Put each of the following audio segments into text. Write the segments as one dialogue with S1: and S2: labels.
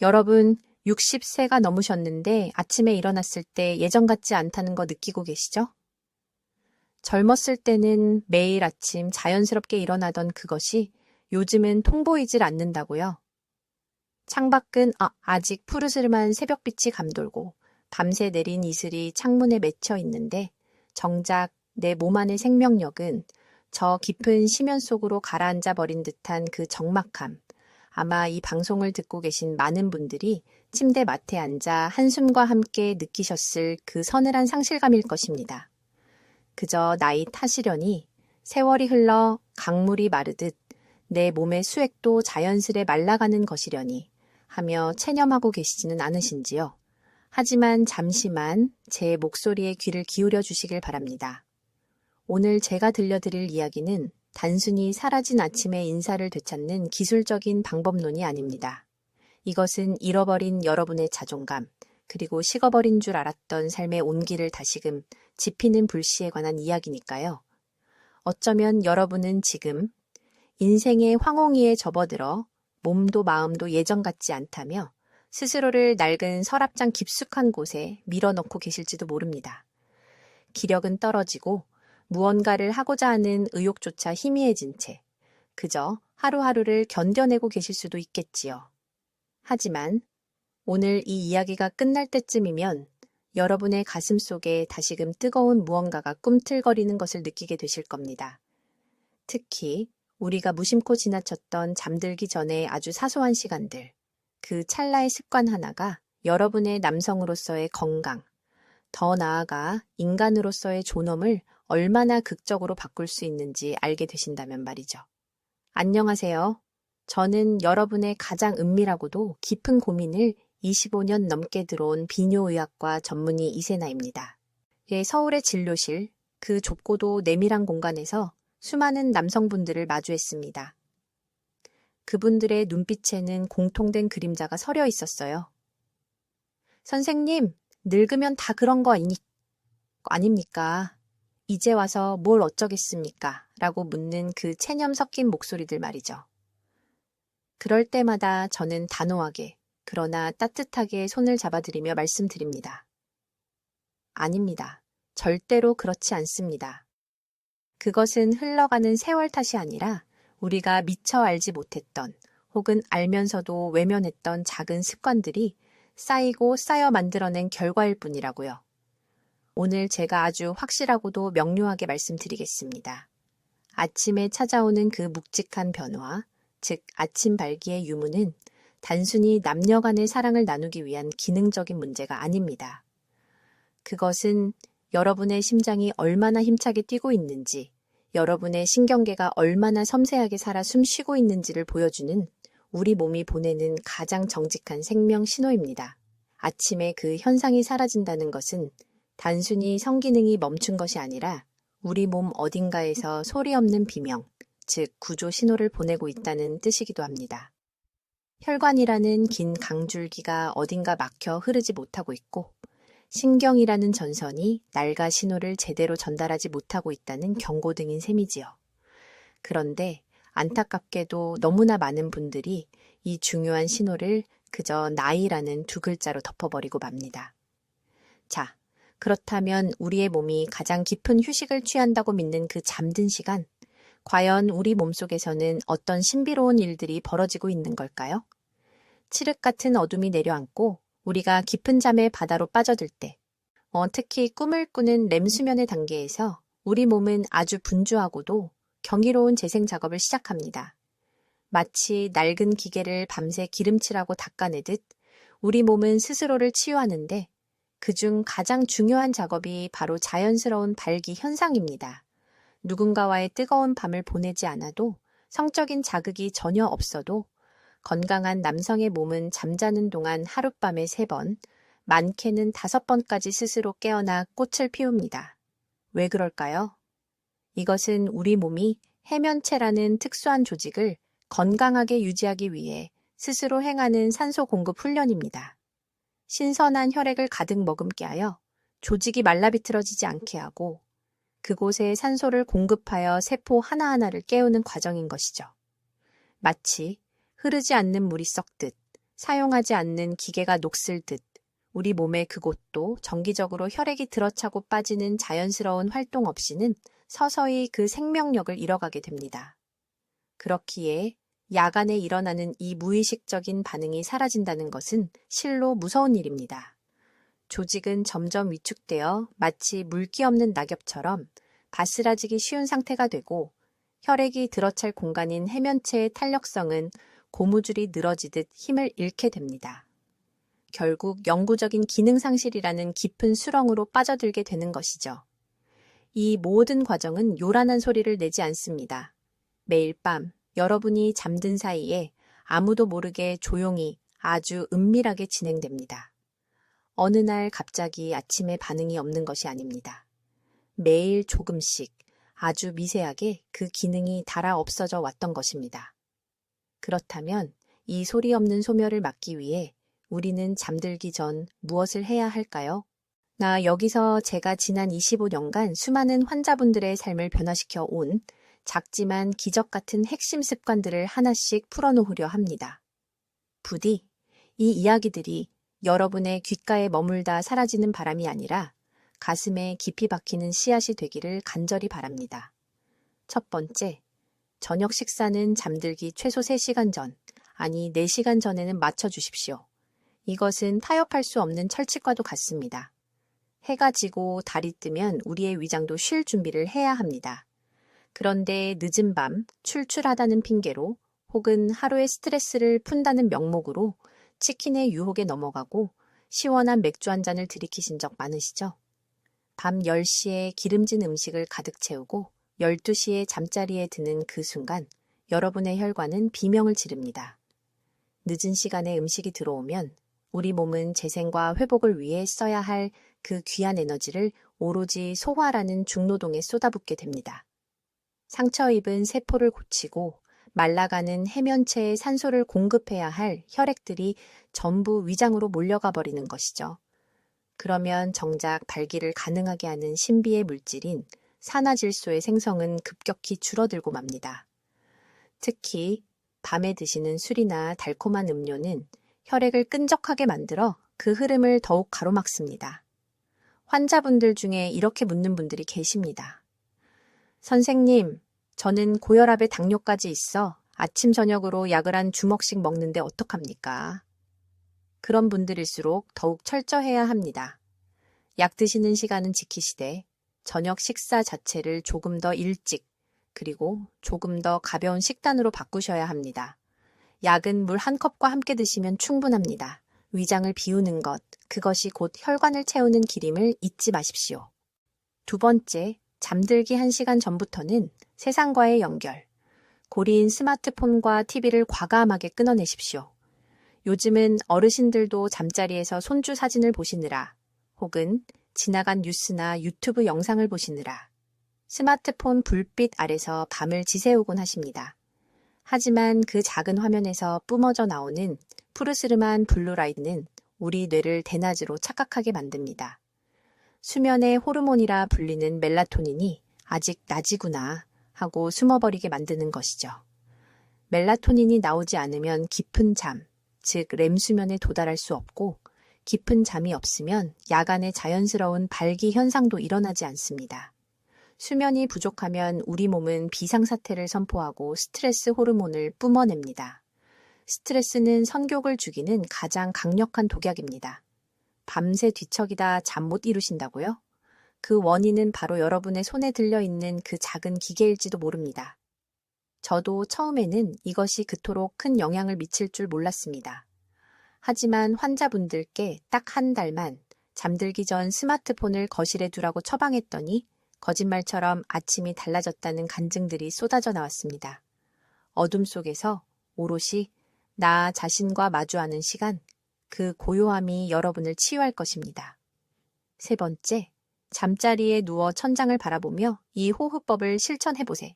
S1: 여러분, 60세가 넘으셨는데 아침에 일어났을 때 예전 같지 않다는 거 느끼고 계시죠? 젊었을 때는 매일 아침 자연스럽게 일어나던 그것이 요즘은 통보이질 않는다고요. 창밖은 아직 푸르스름한 새벽빛이 감돌고 밤새 내린 이슬이 창문에 맺혀 있는데 정작 내 몸 안의 생명력은 저 깊은 심연 속으로 가라앉아 버린 듯한 그 적막함. 아마 이 방송을 듣고 계신 많은 분들이 침대 맡에 앉아 한숨과 함께 느끼셨을 그 서늘한 상실감일 것입니다. 그저 나이 탓이려니 세월이 흘러 강물이 마르듯 내 몸의 수액도 자연스레 말라가는 것이려니 하며 체념하고 계시지는 않으신지요. 하지만 잠시만 제 목소리에 귀를 기울여 주시길 바랍니다. 오늘 제가 들려드릴 이야기는 단순히 사라진 아침의 인사를 되찾는 기술적인 방법론이 아닙니다. 이것은 잃어버린 여러분의 자존감, 그리고 식어버린 줄 알았던 삶의 온기를 다시금 지피는 불씨에 관한 이야기니까요. 어쩌면 여러분은 지금 인생의 황홍이에 접어들어 몸도 마음도 예전 같지 않다며 스스로를 낡은 서랍장 깊숙한 곳에 밀어넣고 계실지도 모릅니다. 기력은 떨어지고 무언가를 하고자 하는 의욕조차 희미해진 채 그저 하루하루를 견뎌내고 계실 수도 있겠지요. 하지만 오늘 이 이야기가 끝날 때쯤이면 여러분의 가슴 속에 다시금 뜨거운 무언가가 꿈틀거리는 것을 느끼게 되실 겁니다. 특히 우리가 무심코 지나쳤던 잠들기 전에 아주 사소한 시간들, 그 찰나의 습관 하나가 여러분의 남성으로서의 건강, 더 나아가 인간으로서의 존엄을 얼마나 극적으로 바꿀 수 있는지 알게 되신다면 말이죠. 안녕하세요. 저는 여러분의 가장 은밀하고도 깊은 고민을 25년 넘게 들어온 비뇨의학과 전문의 이세나입니다. 서울의 진료실, 그 좁고도 내밀한 공간에서 수많은 남성분들을 마주했습니다. 그분들의 눈빛에는 공통된 그림자가 서려 있었어요. 선생님, 늙으면 다 그런 거 아닙니까? 이제 와서 뭘 어쩌겠습니까? 라고 묻는 그 체념 섞인 목소리들 말이죠. 그럴 때마다 저는 단호하게, 그러나 따뜻하게 손을 잡아드리며 말씀드립니다. 아닙니다. 절대로 그렇지 않습니다. 그것은 흘러가는 세월 탓이 아니라 우리가 미처 알지 못했던 혹은 알면서도 외면했던 작은 습관들이 쌓이고 쌓여 만들어낸 결과일 뿐이라고요. 오늘 제가 아주 확실하고도 명료하게 말씀드리겠습니다. 아침에 찾아오는 그 묵직한 변화, 즉 아침 발기의 유무는 단순히 남녀 간의 사랑을 나누기 위한 기능적인 문제가 아닙니다. 그것은 여러분의 심장이 얼마나 힘차게 뛰고 있는지, 여러분의 신경계가 얼마나 섬세하게 살아 숨쉬고 있는지를 보여주는 우리 몸이 보내는 가장 정직한 생명 신호입니다. 아침에 그 현상이 사라진다는 것은 단순히 성기능이 멈춘 것이 아니라 우리 몸 어딘가에서 소리 없는 비명, 즉 구조 신호를 보내고 있다는 뜻이기도 합니다. 혈관이라는 긴 강줄기가 어딘가 막혀 흐르지 못하고 있고 신경이라는 전선이 낡아 신호를 제대로 전달하지 못하고 있다는 경고등인 셈이지요. 그런데 안타깝게도 너무나 많은 분들이 이 중요한 신호를 그저 나이라는 두 글자로 덮어버리고 맙니다. 자, 그렇다면 우리의 몸이 가장 깊은 휴식을 취한다고 믿는 그 잠든 시간, 과연 우리 몸속에서는 어떤 신비로운 일들이 벌어지고 있는 걸까요? 칠흑 같은 어둠이 내려앉고 우리가 깊은 잠의 바다로 빠져들 때, 특히 꿈을 꾸는 렘 수면의 단계에서 우리 몸은 아주 분주하고도 경이로운 재생 작업을 시작합니다. 마치 낡은 기계를 밤새 기름칠하고 닦아내듯 우리 몸은 스스로를 치유하는데 그중 가장 중요한 작업이 바로 자연스러운 발기 현상입니다. 누군가와의 뜨거운 밤을 보내지 않아도 성적인 자극이 전혀 없어도 건강한 남성의 몸은 잠자는 동안 하룻밤에 3번, 많게는 5번까지 스스로 깨어나 꽃을 피웁니다. 왜 그럴까요? 이것은 우리 몸이 해면체라는 특수한 조직을 건강하게 유지하기 위해 스스로 행하는 산소 공급 훈련입니다. 신선한 혈액을 가득 머금게 하여 조직이 말라비틀어지지 않게 하고 그곳에 산소를 공급하여 세포 하나하나를 깨우는 과정인 것이죠. 마치 흐르지 않는 물이 썩듯 사용하지 않는 기계가 녹슬듯 우리 몸의 그곳도 정기적으로 혈액이 들어차고 빠지는 자연스러운 활동 없이는 서서히 그 생명력을 잃어가게 됩니다. 그렇기에 야간에 일어나는 이 무의식적인 반응이 사라진다는 것은 실로 무서운 일입니다. 조직은 점점 위축되어 마치 물기 없는 낙엽처럼 바스라지기 쉬운 상태가 되고 혈액이 들어찰 공간인 해면체의 탄력성은 고무줄이 늘어지듯 힘을 잃게 됩니다. 결국 영구적인 기능 상실이라는 깊은 수렁으로 빠져들게 되는 것이죠. 이 모든 과정은 요란한 소리를 내지 않습니다. 매일 밤 여러분이 잠든 사이에 아무도 모르게 조용히 아주 은밀하게 진행됩니다. 어느 날 갑자기 아침에 반응이 없는 것이 아닙니다. 매일 조금씩 아주 미세하게 그 기능이 닳아 없어져 왔던 것입니다. 그렇다면 이 소리 없는 소멸을 막기 위해 우리는 잠들기 전 무엇을 해야 할까요? 나 여기서 제가 지난 25년간 수많은 환자분들의 삶을 변화시켜 온 작지만 기적 같은 핵심 습관들을 하나씩 풀어놓으려 합니다. 부디 이 이야기들이 여러분의 귓가에 머물다 사라지는 바람이 아니라 가슴에 깊이 박히는 씨앗이 되기를 간절히 바랍니다. 첫 번째, 저녁 식사는 잠들기 최소 3시간 전, 아니 4시간 전에는 맞춰주십시오. 이것은 타협할 수 없는 철칙과도 같습니다. 해가 지고 달이 뜨면 우리의 위장도 쉴 준비를 해야 합니다. 그런데 늦은 밤 출출하다는 핑계로 혹은 하루의 스트레스를 푼다는 명목으로 치킨의 유혹에 넘어가고 시원한 맥주 한 잔을 들이키신 적 많으시죠? 밤 10시에 기름진 음식을 가득 채우고 12시에 잠자리에 드는 그 순간 여러분의 혈관은 비명을 지릅니다. 늦은 시간에 음식이 들어오면 우리 몸은 재생과 회복을 위해 써야 할 그 귀한 에너지를 오로지 소화라는 중노동에 쏟아붓게 됩니다. 상처 입은 세포를 고치고 말라가는 해면체에 산소를 공급해야 할 혈액들이 전부 위장으로 몰려가 버리는 것이죠. 그러면 정작 발기를 가능하게 하는 신비의 물질인 산화질소의 생성은 급격히 줄어들고 맙니다. 특히 밤에 드시는 술이나 달콤한 음료는 혈액을 끈적하게 만들어 그 흐름을 더욱 가로막습니다. 환자분들 중에 이렇게 묻는 분들이 계십니다. 선생님, 저는 고혈압에 당뇨까지 있어 아침 저녁으로 약을 한 주먹씩 먹는데 어떡합니까? 그런 분들일수록 더욱 철저해야 합니다. 약 드시는 시간은 지키시되 저녁 식사 자체를 조금 더 일찍 그리고 조금 더 가벼운 식단으로 바꾸셔야 합니다. 약은 물 한 컵과 함께 드시면 충분합니다. 위장을 비우는 것, 그것이 곧 혈관을 채우는 길임을 잊지 마십시오. 두 번째, 잠들기 1시간 전부터는 세상과의 연결, 고리인 스마트폰과 TV를 과감하게 끊어내십시오. 요즘은 어르신들도 잠자리에서 손주 사진을 보시느라 혹은 지나간 뉴스나 유튜브 영상을 보시느라 스마트폰 불빛 아래서 밤을 지새우곤 하십니다. 하지만 그 작은 화면에서 뿜어져 나오는 푸르스름한 블루라이트는 우리 뇌를 대낮으로 착각하게 만듭니다. 수면의 호르몬이라 불리는 멜라토닌이 아직 낮이구나 하고 숨어버리게 만드는 것이죠. 멜라토닌이 나오지 않으면 깊은 잠, 즉 렘수면에 도달할 수 없고 깊은 잠이 없으면 야간의 자연스러운 발기 현상도 일어나지 않습니다. 수면이 부족하면 우리 몸은 비상사태를 선포하고 스트레스 호르몬을 뿜어냅니다. 스트레스는 성욕을 죽이는 가장 강력한 독약입니다. 밤새 뒤척이다 잠 못 이루신다고요? 그 원인은 바로 여러분의 손에 들려있는 그 작은 기계일지도 모릅니다. 저도 처음에는 이것이 그토록 큰 영향을 미칠 줄 몰랐습니다. 하지만 환자분들께 딱 한 달만 잠들기 전 스마트폰을 거실에 두라고 처방했더니 거짓말처럼 아침이 달라졌다는 간증들이 쏟아져 나왔습니다. 어둠 속에서 오롯이 나 자신과 마주하는 시간, 그 고요함이 여러분을 치유할 것입니다. 세 번째, 잠자리에 누워 천장을 바라보며 이 호흡법을 실천해보세요.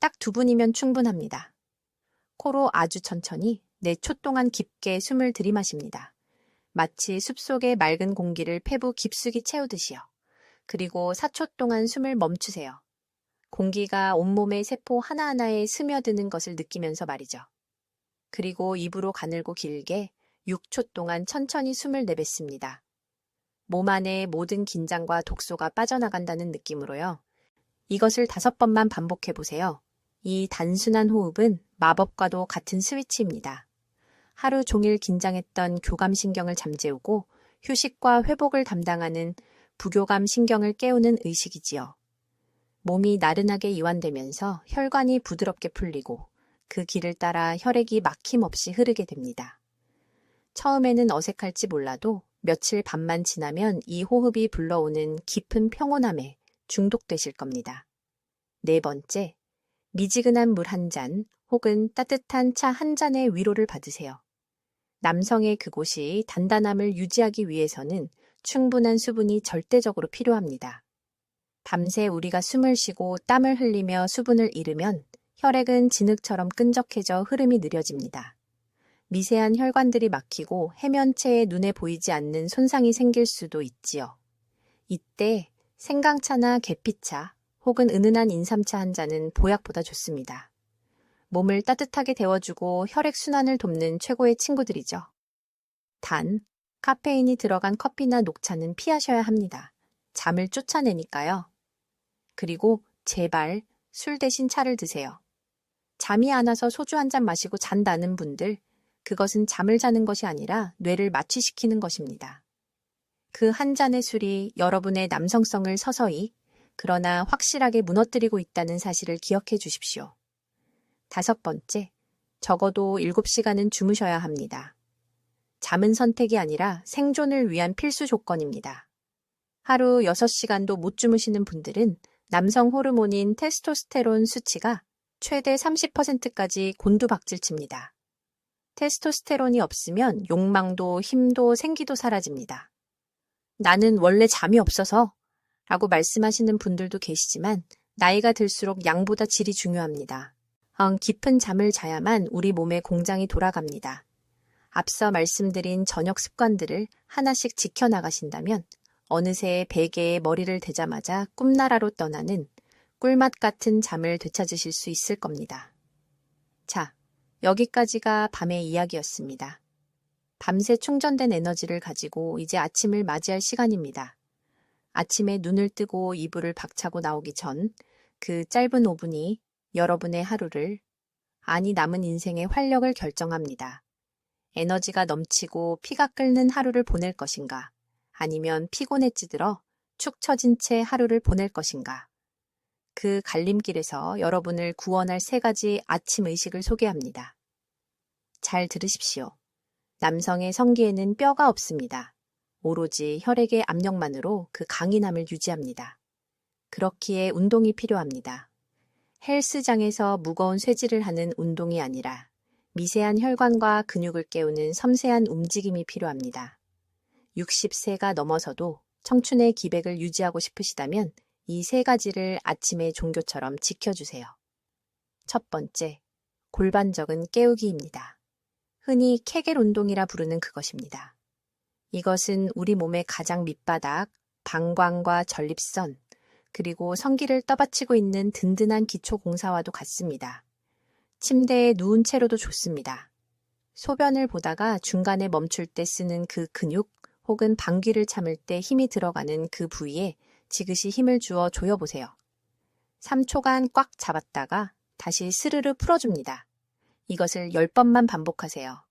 S1: 딱 2분이면 충분합니다. 코로 아주 천천히 4초 동안 깊게 숨을 들이마십니다. 마치 숲속의 맑은 공기를 폐부 깊숙이 채우듯이요. 그리고 4초 동안 숨을 멈추세요. 공기가 온몸의 세포 하나하나에 스며드는 것을 느끼면서 말이죠. 그리고 입으로 가늘고 길게 6초 동안 천천히 숨을 내뱉습니다. 몸 안에 모든 긴장과 독소가 빠져나간다는 느낌으로요. 이것을 5번만 반복해 보세요. 이 단순한 호흡은 마법과도 같은 스위치입니다. 하루 종일 긴장했던 교감신경을 잠재우고 휴식과 회복을 담당하는 부교감 신경을 깨우는 의식이지요. 몸이 나른하게 이완되면서 혈관이 부드럽게 풀리고 그 길을 따라 혈액이 막힘없이 흐르게 됩니다. 처음에는 어색할지 몰라도 며칠 밤만 지나면 이 호흡이 불러오는 깊은 평온함에 중독되실 겁니다. 4번째, 미지근한 물 한 잔 혹은 따뜻한 차 한 잔의 위로를 받으세요. 남성의 그곳이 단단함을 유지하기 위해서는 충분한 수분이 절대적으로 필요합니다. 밤새 우리가 숨을 쉬고 땀을 흘리며 수분을 잃으면 혈액은 진흙처럼 끈적해져 흐름이 느려집니다. 미세한 혈관들이 막히고 해면체에 눈에 보이지 않는 손상이 생길 수도 있지요. 이때 생강차나 계피차 혹은 은은한 인삼차 한 잔은 보약보다 좋습니다. 몸을 따뜻하게 데워주고 혈액 순환을 돕는 최고의 친구들이죠. 단, 카페인이 들어간 커피나 녹차는 피하셔야 합니다. 잠을 쫓아내니까요. 그리고 제발 술 대신 차를 드세요. 잠이 안 와서 소주 한 잔 마시고 잔다는 분들, 그것은 잠을 자는 것이 아니라 뇌를 마취시키는 것입니다. 그 한 잔의 술이 여러분의 남성성을 서서히, 그러나 확실하게 무너뜨리고 있다는 사실을 기억해 주십시오. 5번째, 적어도 7시간은 주무셔야 합니다. 잠은 선택이 아니라 생존을 위한 필수 조건입니다. 하루 6시간도 못 주무시는 분들은 남성 호르몬인 테스토스테론 수치가 최대 30%까지 곤두박질칩니다. 테스토스테론이 없으면 욕망도 힘도 생기도 사라집니다. 나는 원래 잠이 없어서 라고 말씀하시는 분들도 계시지만 나이가 들수록 양보다 질이 중요합니다. 깊은 잠을 자야만 우리 몸의 공장이 돌아갑니다. 앞서 말씀드린 저녁 습관들을 하나씩 지켜나가신다면 어느새 베개에 머리를 대자마자 꿈나라로 떠나는 꿀맛 같은 잠을 되찾으실 수 있을 겁니다. 자, 여기까지가 밤의 이야기였습니다. 밤새 충전된 에너지를 가지고 이제 아침을 맞이할 시간입니다. 아침에 눈을 뜨고 이불을 박차고 나오기 전 그 짧은 5분이 여러분의 하루를, 아니 남은 인생의 활력을 결정합니다. 에너지가 넘치고 피가 끓는 하루를 보낼 것인가, 아니면 피곤에 찌들어 축 처진 채 하루를 보낼 것인가. 그 갈림길에서 여러분을 구원할 3가지 아침 의식을 소개합니다. 잘 들으십시오. 남성의 성기에는 뼈가 없습니다. 오로지 혈액의 압력만으로 그 강인함을 유지합니다. 그렇기에 운동이 필요합니다. 헬스장에서 무거운 쇠질을 하는 운동이 아니라 미세한 혈관과 근육을 깨우는 섬세한 움직임이 필요합니다. 60세가 넘어서도 청춘의 기백을 유지하고 싶으시다면 이 3가지를 아침의 종교처럼 지켜주세요. 첫 번째, 골반적인 깨우기입니다. 흔히 케겔 운동이라 부르는 그것입니다. 이것은 우리 몸의 가장 밑바닥, 방광과 전립선, 그리고 성기를 떠받치고 있는 든든한 기초 공사와도 같습니다. 침대에 누운 채로도 좋습니다. 소변을 보다가 중간에 멈출 때 쓰는 그 근육 혹은 방귀를 참을 때 힘이 들어가는 그 부위에 지그시 힘을 주어 조여보세요. 3초간 꽉 잡았다가 다시 스르르 풀어줍니다. 이것을 10번만 반복하세요.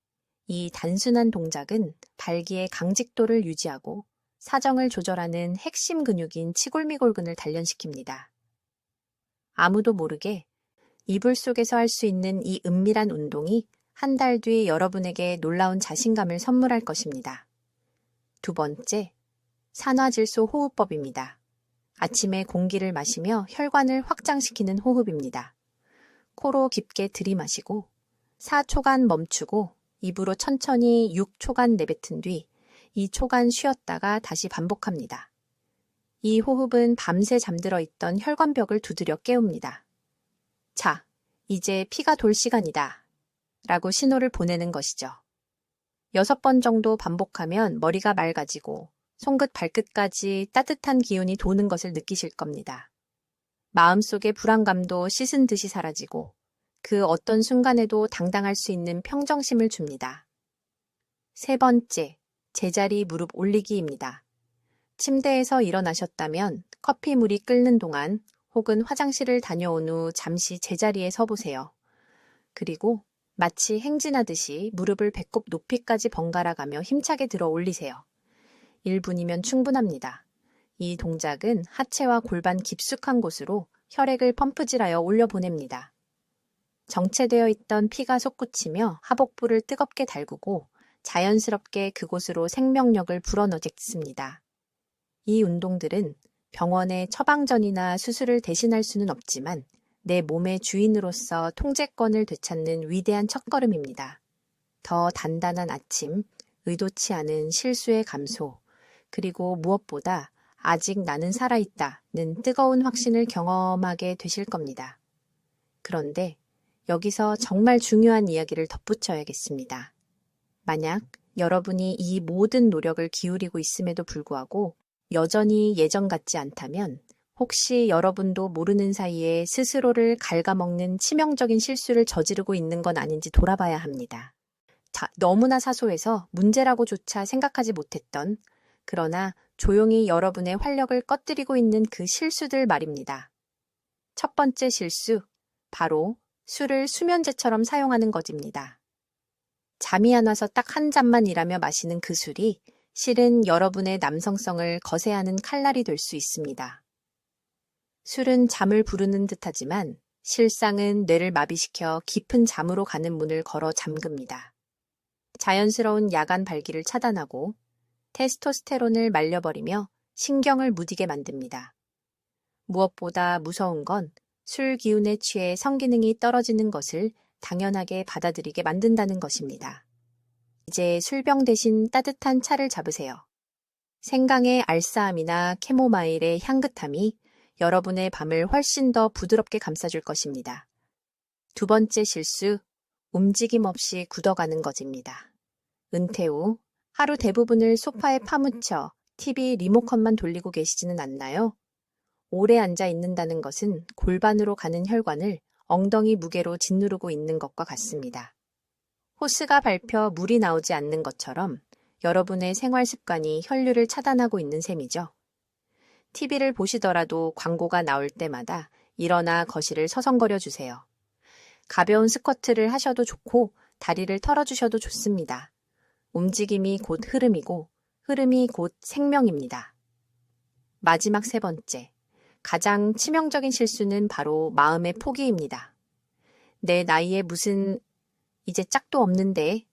S1: 이 단순한 동작은 발기의 강직도를 유지하고 사정을 조절하는 핵심 근육인 치골미골근을 단련시킵니다. 아무도 모르게 이불 속에서 할 수 있는 이 은밀한 운동이 한 달 뒤 여러분에게 놀라운 자신감을 선물할 것입니다. 2번째, 산화질소 호흡법입니다. 아침에 공기를 마시며 혈관을 확장시키는 호흡입니다. 코로 깊게 들이마시고 4초간 멈추고 입으로 천천히 6초간 내뱉은 뒤 2초간 쉬었다가 다시 반복합니다. 이 호흡은 밤새 잠들어 있던 혈관벽을 두드려 깨웁니다. 자, 이제 피가 돌 시간이다 라고 신호를 보내는 것이죠. 6번 정도 반복하면 머리가 맑아지고 손끝 발끝까지 따뜻한 기운이 도는 것을 느끼실 겁니다. 마음속의 불안감도 씻은 듯이 사라지고 그 어떤 순간에도 당당할 수 있는 평정심을 줍니다. 세 번째, 제자리 무릎 올리기입니다. 침대에서 일어나셨다면 커피물이 끓는 동안 혹은 화장실을 다녀온 후 잠시 제자리에 서보세요. 그리고 마치 행진하듯이 무릎을 배꼽 높이까지 번갈아 가며 힘차게 들어 올리세요. 1분이면 충분합니다. 이 동작은 하체와 골반 깊숙한 곳으로 혈액을 펌프질하여 올려보냅니다. 정체되어 있던 피가 솟구치며 하복부를 뜨겁게 달구고 자연스럽게 그곳으로 생명력을 불어넣습니다. 이 운동들은 병원의 처방전이나 수술을 대신할 수는 없지만 내 몸의 주인으로서 통제권을 되찾는 위대한 첫걸음입니다. 더 단단한 아침, 의도치 않은 실수의 감소, 그리고 무엇보다 아직 나는 살아있다는 뜨거운 확신을 경험하게 되실 겁니다. 그런데 여기서 정말 중요한 이야기를 덧붙여야겠습니다. 만약 여러분이 이 모든 노력을 기울이고 있음에도 불구하고 여전히 예전 같지 않다면 혹시 여러분도 모르는 사이에 스스로를 갉아먹는 치명적인 실수를 저지르고 있는 건 아닌지 돌아봐야 합니다. 너무나 사소해서 문제라고조차 생각하지 못했던, 그러나 조용히 여러분의 활력을 꺼뜨리고 있는 그 실수들 말입니다. 첫 번째 실수, 바로 술을 수면제처럼 사용하는 것입니다. 잠이 안 와서 딱 한 잔만 일하며 마시는 그 술이 실은 여러분의 남성성을 거세하는 칼날이 될 수 있습니다. 술은 잠을 부르는 듯하지만 실상은 뇌를 마비시켜 깊은 잠으로 가는 문을 걸어 잠깁니다. 자연스러운 야간 발기를 차단하고 테스토스테론을 말려버리며 신경을 무디게 만듭니다. 무엇보다 무서운 건 술 기운에 취해 성기능이 떨어지는 것을 당연하게 받아들이게 만든다는 것입니다. 이제 술병 대신 따뜻한 차를 잡으세요. 생강의 알싸함이나 캐모마일의 향긋함이 여러분의 밤을 훨씬 더 부드럽게 감싸줄 것입니다. 두 번째 실수, 움직임 없이 굳어가는 것입니다. 은퇴 후 하루 대부분을 소파에 파묻혀 TV 리모컨만 돌리고 계시지는 않나요? 오래 앉아 있는다는 것은 골반으로 가는 혈관을 엉덩이 무게로 짓누르고 있는 것과 같습니다. 호스가 밟혀 물이 나오지 않는 것처럼 여러분의 생활 습관이 혈류를 차단하고 있는 셈이죠. TV를 보시더라도 광고가 나올 때마다 일어나 거실을 서성거려 주세요. 가벼운 스쿼트를 하셔도 좋고 다리를 털어주셔도 좋습니다. 움직임이 곧 흐름이고 흐름이 곧 생명입니다. 마지막 세 번째, 가장 치명적인 실수는 바로 마음의 포기입니다. 내 나이에 무슨 이제 짝도 없는데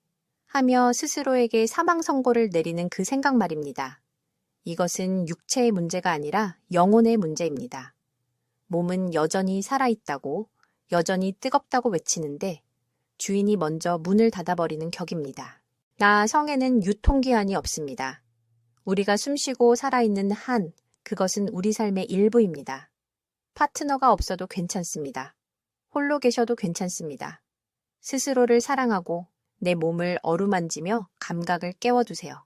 S1: 하며 스스로에게 사망 선고를 내리는 그 생각 말입니다. 이것은 육체의 문제가 아니라 영혼의 문제입니다. 몸은 여전히 살아있다고, 여전히 뜨겁다고 외치는데 주인이 먼저 문을 닫아버리는 격입니다. 나 성에는 유통기한이 없습니다. 우리가 숨쉬고 살아있는 한, 그것은 우리 삶의 일부입니다. 파트너가 없어도 괜찮습니다. 홀로 계셔도 괜찮습니다. 스스로를 사랑하고 내 몸을 어루만지며 감각을 깨워두세요.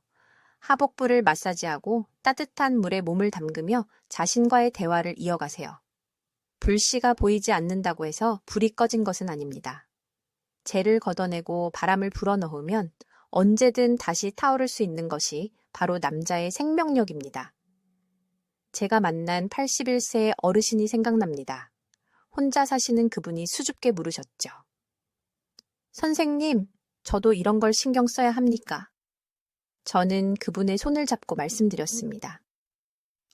S1: 하복부를 마사지하고 따뜻한 물에 몸을 담그며 자신과의 대화를 이어가세요. 불씨가 보이지 않는다고 해서 불이 꺼진 것은 아닙니다. 재를 걷어내고 바람을 불어넣으면 언제든 다시 타오를 수 있는 것이 바로 남자의 생명력입니다. 제가 만난 81세의 어르신이 생각납니다. 혼자 사시는 그분이 수줍게 물으셨죠. 선생님, 저도 이런 걸 신경 써야 합니까? 저는 그분의 손을 잡고 말씀드렸습니다.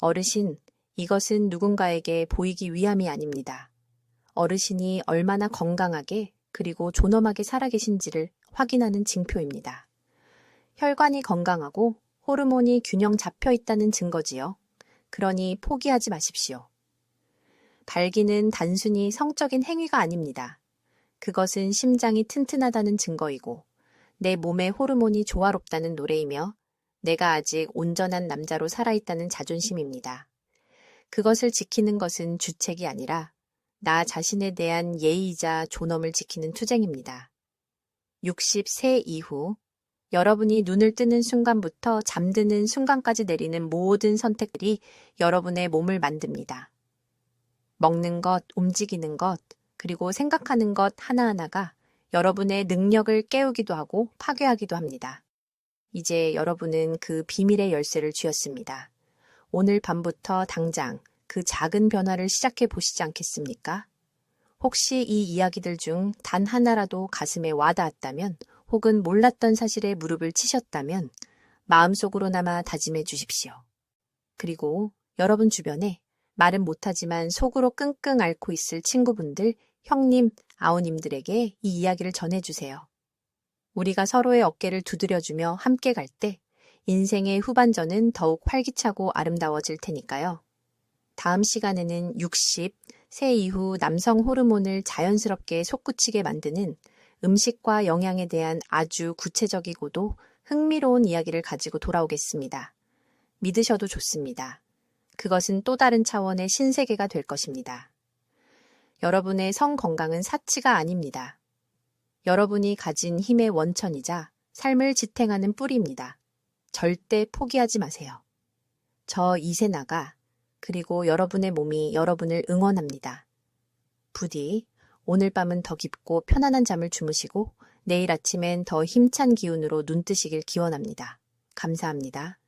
S1: 어르신, 이것은 누군가에게 보이기 위함이 아닙니다. 어르신이 얼마나 건강하게 그리고 존엄하게 살아계신지를 확인하는 징표입니다. 혈관이 건강하고 호르몬이 균형 잡혀 있다는 증거지요. 그러니 포기하지 마십시오. 발기는 단순히 성적인 행위가 아닙니다. 그것은 심장이 튼튼하다는 증거이고 내 몸의 호르몬이 조화롭다는 노래이며 내가 아직 온전한 남자로 살아있다는 자존심입니다. 그것을 지키는 것은 주책이 아니라 나 자신에 대한 예의이자 존엄을 지키는 투쟁입니다. 60세 이후 여러분이 눈을 뜨는 순간부터 잠드는 순간까지 내리는 모든 선택들이 여러분의 몸을 만듭니다. 먹는 것, 움직이는 것, 그리고 생각하는 것 하나하나가 여러분의 능력을 깨우기도 하고 파괴하기도 합니다. 이제 여러분은 그 비밀의 열쇠를 쥐었습니다. 오늘 밤부터 당장 그 작은 변화를 시작해 보시지 않겠습니까? 혹시 이 이야기들 중 단 하나라도 가슴에 와닿았다면, 혹은 몰랐던 사실에 무릎을 치셨다면 마음속으로나마 다짐해 주십시오. 그리고 여러분 주변에 말은 못하지만 속으로 끙끙 앓고 있을 친구분들, 형님, 아우님들에게 이 이야기를 전해주세요. 우리가 서로의 어깨를 두드려주며 함께 갈 때 인생의 후반전은 더욱 활기차고 아름다워질 테니까요. 다음 시간에는 60, 세 이후 남성 호르몬을 자연스럽게 솟구치게 만드는 음식과 영양에 대한 아주 구체적이고도 흥미로운 이야기를 가지고 돌아오겠습니다. 믿으셔도 좋습니다. 그것은 또 다른 차원의 신세계가 될 것입니다. 여러분의 성 건강은 사치가 아닙니다. 여러분이 가진 힘의 원천이자 삶을 지탱하는 뿌리입니다. 절대 포기하지 마세요. 저 이세나가, 그리고 여러분의 몸이 여러분을 응원합니다. 부디 오늘 밤은 더 깊고 편안한 잠을 주무시고 내일 아침엔 더 힘찬 기운으로 눈뜨시길 기원합니다. 감사합니다.